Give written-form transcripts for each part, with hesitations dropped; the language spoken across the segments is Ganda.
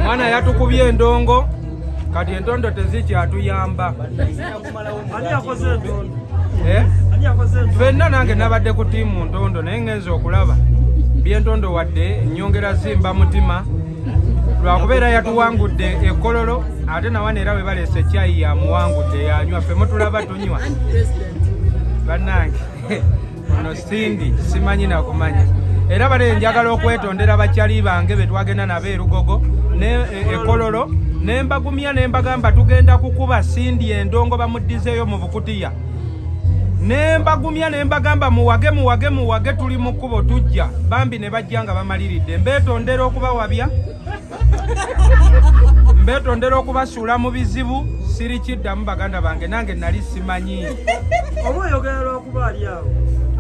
Mwana yatukubye endongo kati entondo tezikyatuyamba. Ffenna nange nabadde ku ttiimu ntondo naye ngenza okulaba byentondo wadde nnyongera zimba mutima lwakubeera yatuwangudde ekkololo ate nawana era bwe baleese ekyayi yamuwangudde yanywa ffe mutulaba tunywa bannange ono sindi simanyi nakumanya era bale njagala okwetondera bakyali bange be twagenda nabo erugogo ne ekkololo ne mbagumya ne mbagamba tugenda kukuba sindi endongo bamuddizeeyo mu bukutiya ne mbagumya ne mbagamba muwage tuli mu kkubo tujja bambi ne bajja nga bamaliridde mbeetondera okubawabya mbeetondera okubasuula mu bizibu sirikiddamu baganda bange nange nali simanyi oba oyogera lwakuba ali awo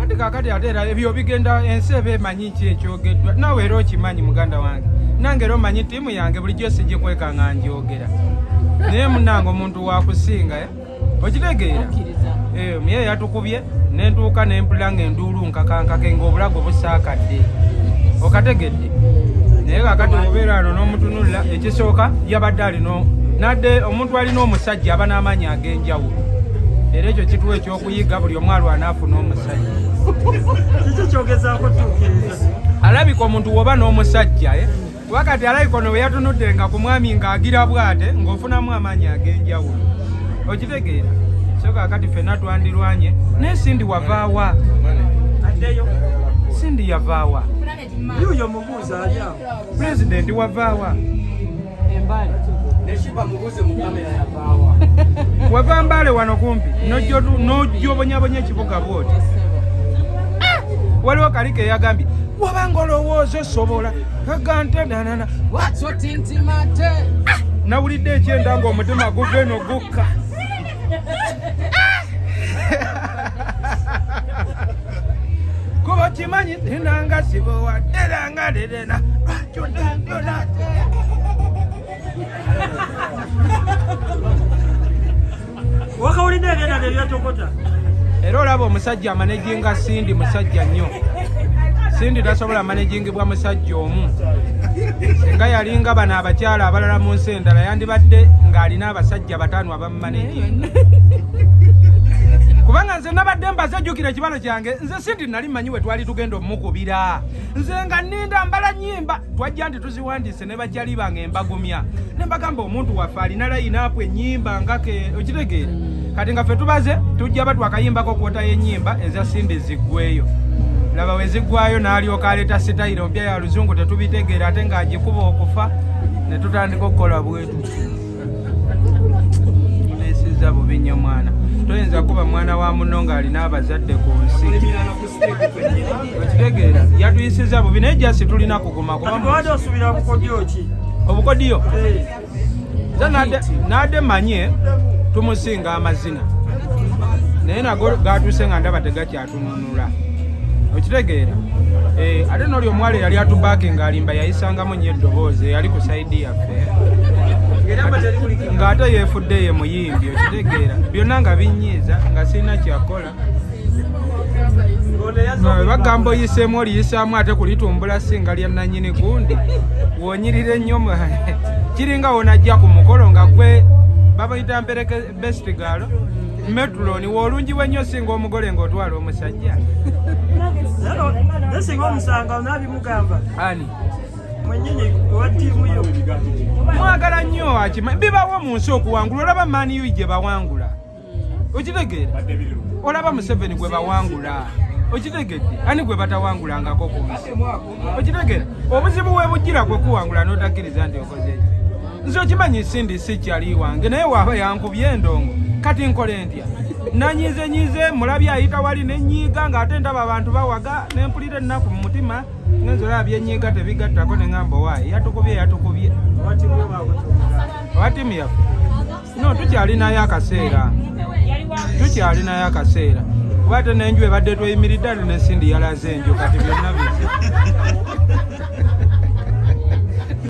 ate kakati ate era ebyo bigenda ensi eba emanyi ki ekyogeddwa naawe era okimanyi muganda wange nange era omanyi ttiimu yange bulijjo sigikweka nga njogera naye munange omuntu wakusinga okitegeera muye yatukubye nentuuka nempulira ng'enduulu nkakankake ng'obulago busaakadde okategedde naye kakati obeera ano n'omutunulira ekisooka yabadde alino nadde omuntu alina omusajja aba n'amaanyi ag'enjawulo era ekyo kituwa ekyokuyiga buli omu alwana afuna omusajja kiki kyogezaako tuukiriza alabika omuntu woba n'omusajja wakati alabika ono bwe yatunudde nga ku mwami ng'agira bwate ng'ofunamu amaanyi ag'enjawulo okitegeera so kakati ffenna twandirwanye naye sindi wavaawa addeyo sindi yavaawa yuyo mubuuza ali awo pulezidenti wavaawa wava Mbale wano kumpi n'ojjobonyabonya ekibuga bwoti waliwo kaliko eyagambye wabanga olowooza osobola kagante danana nawulidde ekyenda ng'omutima guve no gukka kuba kimanyi tinanga sibowadderanga derena lwakyodandonate wakawulidde ebyenda ebyatokota era olaba omusajja amanejinga sindi musajja nnyo sindi tasobola amanejingibwa musajja omu singa yalinga bano abakyala abalala mu nsi endala yandibadde ng'alina abasajja bataano abamumanejinga kubanga nze nabadde mbazajjukira ekibalo kyange nze sindi nali mmanyi we twali tugenda omukubira nze nga nninda mbala nnyimba twajja nti tuziwandiise ne bakyali bange embagumya ne mbagamba omuntu waffe alina layinaapu ennyimba ngake okitegeera kati nga ffe tubaze tujja batwakayimbako kwota y'ennyimba eza sindi ziggweyo laba we ziggwayo n'alyoka aleeta sitayiro mpya ya luzungu tetubitegeera ate ng'agikuba okufa ne tutandika okukola bwetu neesiza bubi nnyo mwana toyinza kuba mwana wa muno ng'alina abazadde ku nsi okitegeera yatuyisiza bubi naye jasi tulina kuguma kubawadde osubira bukodyo ki obukodyo nadde manye tumusinga amazina naye nago gatuse nga ndaba tegakyatununula okitegeera ate noli omuwala yali atubaake ng'alimba yayisangamu nnyo eddoboozi eyali ku sayidi yaffe ng'ate yeefudde ye muyimbi okitegeera byonna nga binnyiiza nga sirina kyakola bagamba oyiseemu oliyisaamu ate kulitumbula singa lya nannyini gundi wonyirire ennyo kiringa wonajja ku mukolo nga gwe babayita mpereke bestigalo metroni woolungi wennyo singa omugole ng'otwala omusajja nesinga omusanga nabimugamba ani mwennyini owa ttiimu yo mwagala nnyo akimanyi bibawo mu nsi okuwangula olaba maniyu gye bawangula okitegeera olaba Museveni gwe bawangula okitegedde ani gwe batawangulangako ku nsi okitegeera obuzibu weebujjira kwe kuwangula n'otakkiriza nti okoze eki nze okimanyi sindi si kyali wange naye waaba yankubye endongo kati nkole ntya nanyizenyize mulabye ayita wali nenyiiga ng'ate ndaba abantu bawaga nempulira ennaku mu mutima ngenza olaba byenyiiga tebigattako ne ŋŋamba owaayi yatukubye owa ttiimu yaffe no tukyalinayo akaseera kuba ate n'enju ebadde tweyimiridde ate ne sindi yalaze enju kati byonna bize